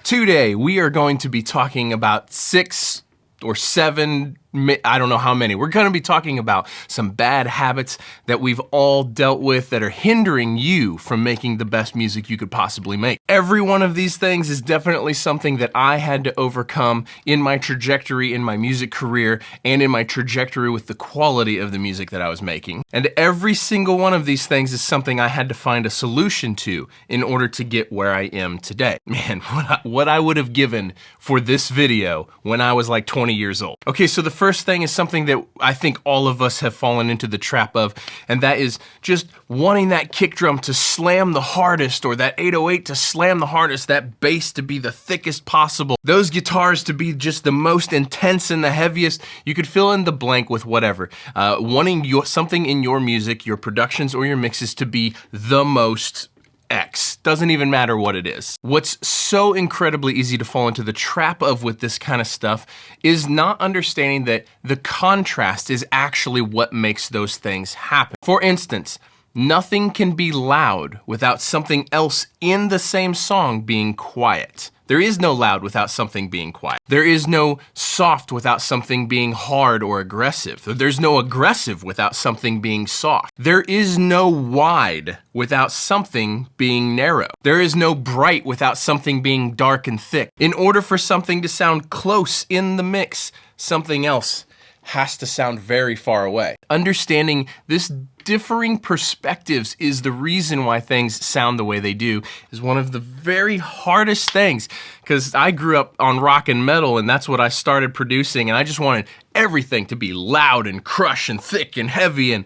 Today, we are going to be talking about 6 or 7, I don't know how many. We're going to be talking about some bad habits that we've all dealt with that are hindering you from making the best music you could possibly make. Every one of these things is definitely something that I had to overcome in my trajectory in my music career and in my trajectory with the quality of the music that I was making. And every single one of these things is something I had to find a solution to in order to get where I am today. Man, what I would have given for this video when I was like 20 years old. Okay, so the first thing is something that I think all of us have fallen into the trap of, and that is just wanting that kick drum to slam the hardest, or that 808 to slam the hardest, that bass to be the thickest possible, those guitars to be just the most intense and the heaviest. You could fill in the blank with whatever. Wanting something in your music, your productions or your mixes to be the most X. Doesn't even matter what it is. What's so incredibly easy to fall into the trap of with this kind of stuff is not understanding that the contrast is actually what makes those things happen. For instance, nothing can be loud without something else in the same song being quiet. There is no loud without something being quiet. There is no soft without something being hard or aggressive. There's no aggressive without something being soft. There is no wide without something being narrow. There is no bright without something being dark and thick. In order for something to sound close in the mix, something else has to sound very far away. Understanding this differing perspectives is the reason why things sound the way they do, is one of the very hardest things, because I grew up on rock and metal and that's what I started producing, and I just wanted everything to be loud and crush and thick and heavy,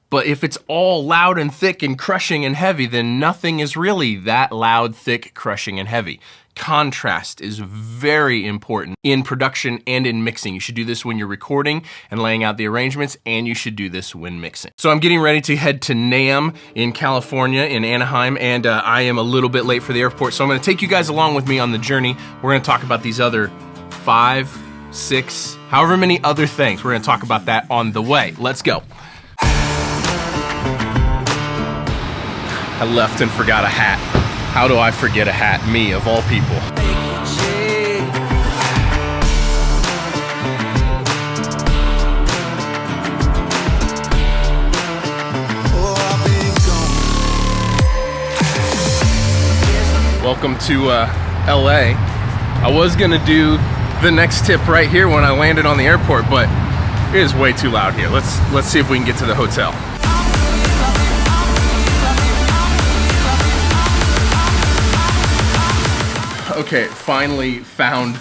but if it's all loud and thick and crushing and heavy, then nothing is really that loud, thick, crushing, and heavy. Contrast is very important in production and in mixing. You should do this when you're recording and laying out the arrangements, and you should do this when mixing. So I'm getting ready to head to NAMM in California, in Anaheim, and I am a little bit late for the airport, so I'm gonna take you guys along with me on the journey. We're gonna talk about these other 5, 6, however many other things. We're gonna talk about that on the way. Let's go. I left and forgot a hat. How do I forget a hat? Me, of all people. Welcome to LA. I was gonna do the next tip right here when I landed on the airport, but it is way too loud here. Let's see if we can get to the hotel. Okay, finally found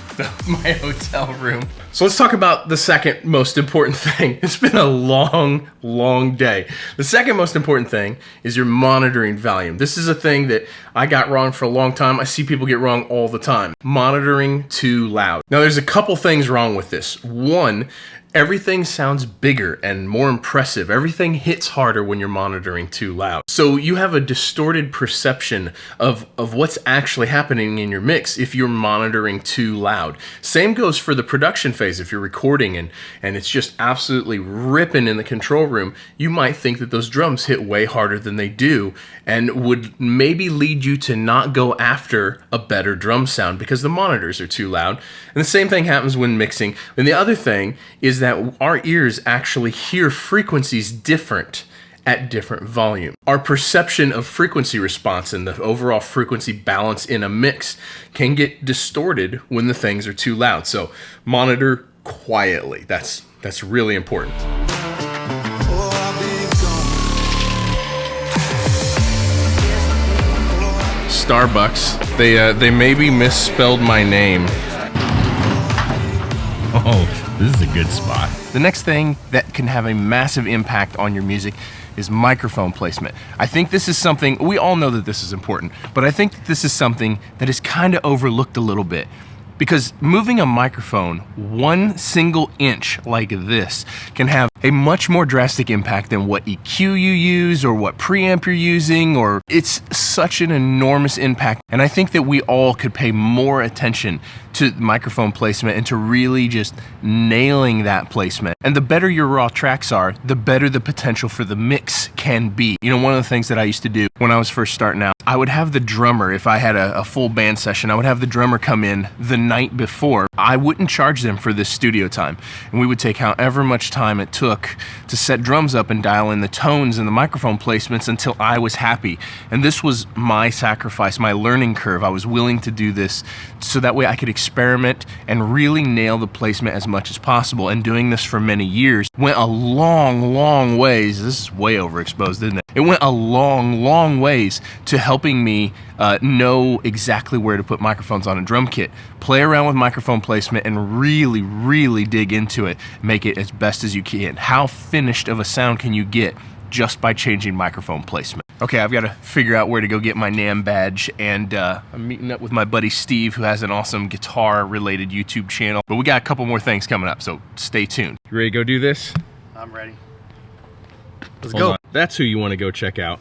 my hotel room. So let's talk about the second most important thing. It's been a long, long day. The second most important thing is your monitoring volume. This is a thing that I got wrong for a long time. I see people get wrong all the time. Monitoring too loud. Now there's a couple things wrong with this. One, everything sounds bigger and more impressive. Everything hits harder when you're monitoring too loud. So you have a distorted perception of what's actually happening in your mix if you're monitoring too loud. Same goes for the production phase. If you're recording and it's just absolutely ripping in the control room, you might think that those drums hit way harder than they do and would maybe lead you to not go after a better drum sound because the monitors are too loud. And the same thing happens when mixing. And the other thing is that our ears actually hear frequencies different at different volume. Our perception of frequency response and the overall frequency balance in a mix can get distorted when the things are too loud. So monitor quietly. That's really important. Starbucks. They maybe misspelled my name. Oh, this is a good spot. The next thing that can have a massive impact on your music is microphone placement. I think this is something, we all know that this is important, but I think that this is something that is kind of overlooked a little bit. Because moving a microphone 1 single inch like this can have a much more drastic impact than what EQ you use or what preamp you're using, or it's such an enormous impact. And I think that we all could pay more attention to microphone placement and to really just nailing that placement. And the better your raw tracks are, the better the potential for the mix can be. You know, one of the things that I used to do when I was first starting out, I would have the drummer, if I had a full band session, I would have the drummer come in the night before. I wouldn't charge them for this studio time. And we would take however much time it took to set drums up and dial in the tones and the microphone placements until I was happy. And this was my sacrifice, my learning curve. I was willing to do this so that way I could experiment and really nail the placement as much as possible. And doing this for many years went a long, long ways. This is way overexposed, isn't it? It went a long, long ways to helping me know exactly where to put microphones on a drum kit, play around with microphone placement, and really, really dig into it, make it as best as you can. How finished of a sound can you get just by changing microphone placement? Okay, I've got to figure out where to go get my NAMM badge, and I'm meeting up with my buddy Steve, who has an awesome guitar-related YouTube channel. But we got a couple more things coming up, so stay tuned. You ready to go do this? I'm ready. Let's Hold go. on. That's who you want to go check out.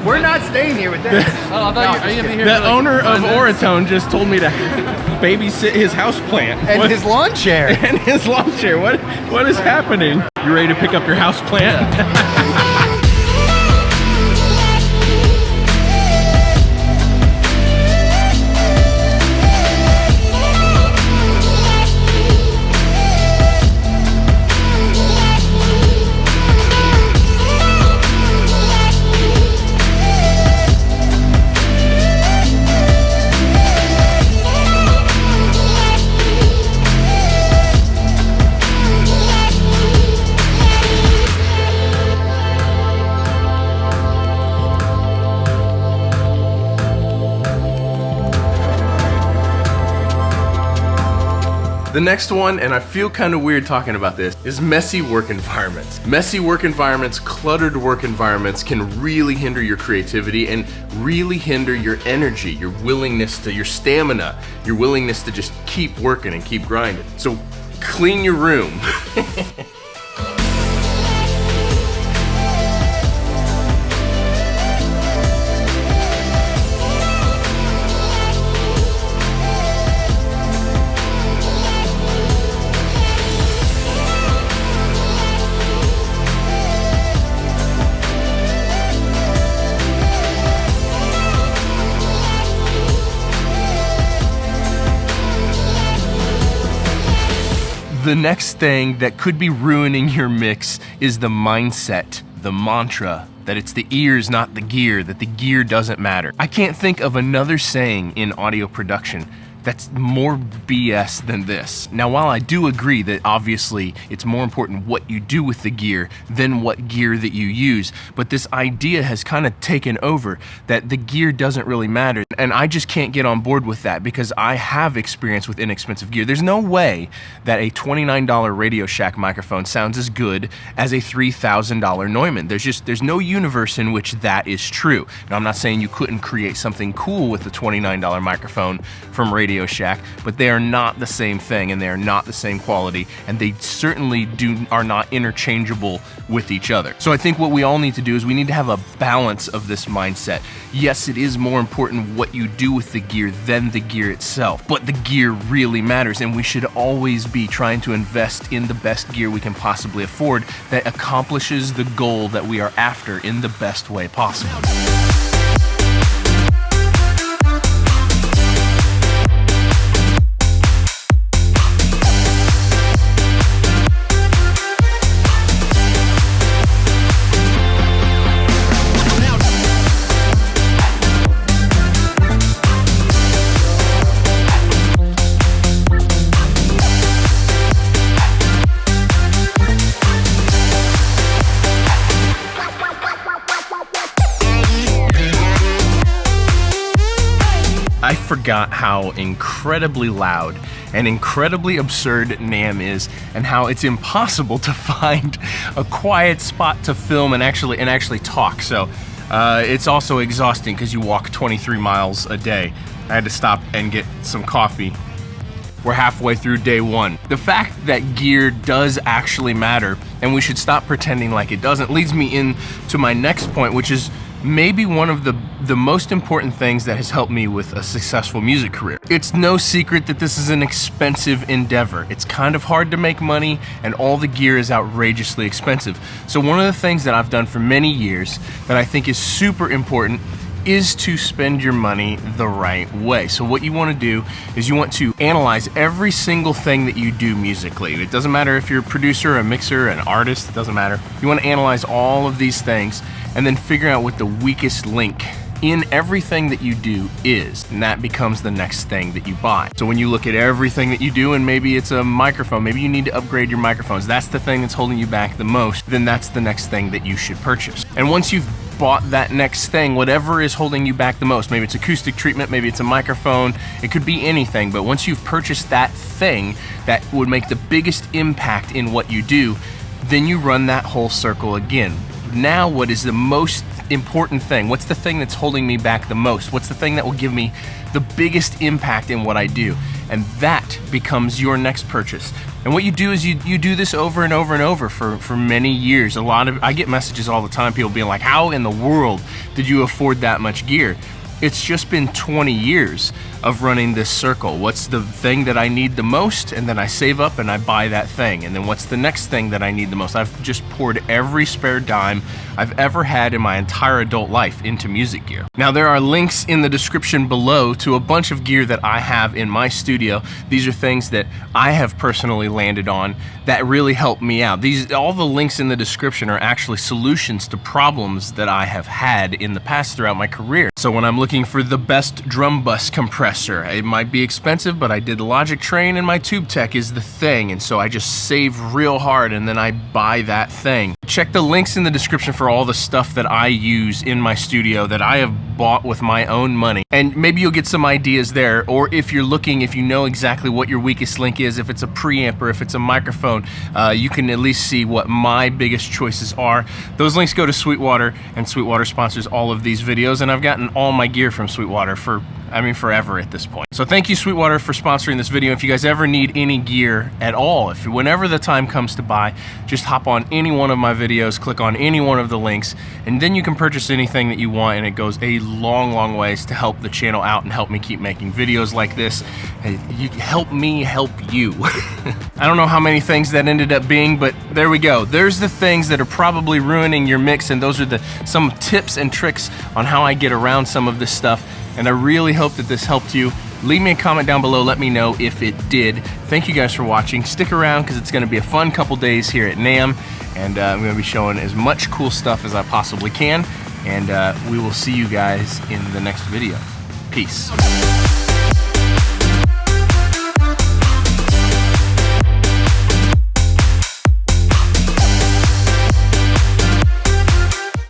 We're not staying here with this. Oh, I thought are you gonna be here? The for like owner of 5 minutes? Oratone just told me to babysit his houseplant. And his lawn chair. And his lawn chair. What is happening? You ready to pick up your houseplant? The next one, and I feel kind of weird talking about this, is messy work environments. Messy work environments, cluttered work environments can really hinder your creativity and really hinder your energy, your willingness to, your stamina, your willingness to just keep working and keep grinding. So clean your room. The next thing that could be ruining your mix is the mindset, the mantra, that it's the ears, not the gear, that the gear doesn't matter. I can't think of another saying in audio production that's more BS than this. Now, while I do agree that obviously it's more important what you do with the gear than what gear that you use, but this idea has kind of taken over that the gear doesn't really matter. And I just can't get on board with that because I have experience with inexpensive gear. There's no way that a $29 Radio Shack microphone sounds as good as a $3,000 Neumann. There's no universe in which that is true. Now, I'm not saying you couldn't create something cool with the $29 microphone from Radio Shack, but they are not the same thing and they are not the same quality, and they certainly are not interchangeable with each other. So I think what we all need to do is we need to have a balance of this mindset. Yes, it is more important what you do with the gear than the gear itself, but the gear really matters, and we should always be trying to invest in the best gear we can possibly afford that accomplishes the goal that we are after in the best way possible. I forgot how incredibly loud and incredibly absurd NAMM is, and how it's impossible to find a quiet spot to film and actually talk. So it's also exhausting because you walk 23 miles a day. I had to stop and get some coffee. We're halfway through day one. The fact that gear does actually matter, and we should stop pretending like it doesn't, leads me into my next point, which is maybe one of the most important things that has helped me with a successful music career. It's no secret that this is an expensive endeavor. It's kind of hard to make money, and all the gear is outrageously expensive. So one of the things that I've done for many years that I think is super important is to spend your money the right way. So what you want to do is you want to analyze every single thing that you do musically. It doesn't matter if you're a producer, a mixer, an artist, it doesn't matter. You want to analyze all of these things and then figure out what the weakest link in everything that you do is, and that becomes the next thing that you buy. So when you look at everything that you do, and maybe it's a microphone, maybe you need to upgrade your microphones, that's the thing that's holding you back the most, then that's the next thing that you should purchase. And once you've bought that next thing, whatever is holding you back the most, maybe it's acoustic treatment, maybe it's a microphone, it could be anything, but once you've purchased that thing that would make the biggest impact in what you do, then you run that whole circle again. Now, what is the most important thing? What's the thing that's holding me back the most? What's the thing that will give me the biggest impact in what I do? And that becomes your next purchase. And what you do is you do this over and over and over for many years. I get messages all the time, people being like, how in the world did you afford that much gear? It's just been 20 years of running this circle. What's the thing that I need the most? And then I save up and I buy that thing. And then what's the next thing that I need the most? I've just poured every spare dime I've ever had in my entire adult life into music gear. Now, there are links in the description below to a bunch of gear that I have in my studio. These are things that I have personally landed on that really help me out. All the links in the description are actually solutions to problems that I have had in the past throughout my career. So when I'm looking for the best drum bus compressor, it might be expensive, but I did the Logic Train and my Tube Tech is the thing, and so I just save real hard and then I buy that thing. Check the links in the description for all the stuff that I use in my studio that I have bought with my own money, and maybe you'll get some ideas there. Or if you're looking, if you know exactly what your weakest link is, if it's a preamp or if it's a microphone, you can at least see what my biggest choices are. Those links go to Sweetwater, and Sweetwater sponsors all of these videos, and I've gotten all my gear from Sweetwater for forever at this point. So thank you, Sweetwater, for sponsoring this video. If you guys ever need any gear at all, whenever the time comes to buy, just hop on any one of my videos, click on any one of the links, and then you can purchase anything that you want, and it goes a long, long ways to help the channel out and help me keep making videos like this. You help me help you. I don't know how many things that ended up being, but there we go. There's the things that are probably ruining your mix, and those are some tips and tricks on how I get around some of this stuff. And I really hope that this helped you. Leave me a comment down below, let me know if it did. Thank you guys for watching. Stick around because it's gonna be a fun couple days here at NAMM, and I'm gonna be showing as much cool stuff as I possibly can, and we will see you guys in the next video. Peace.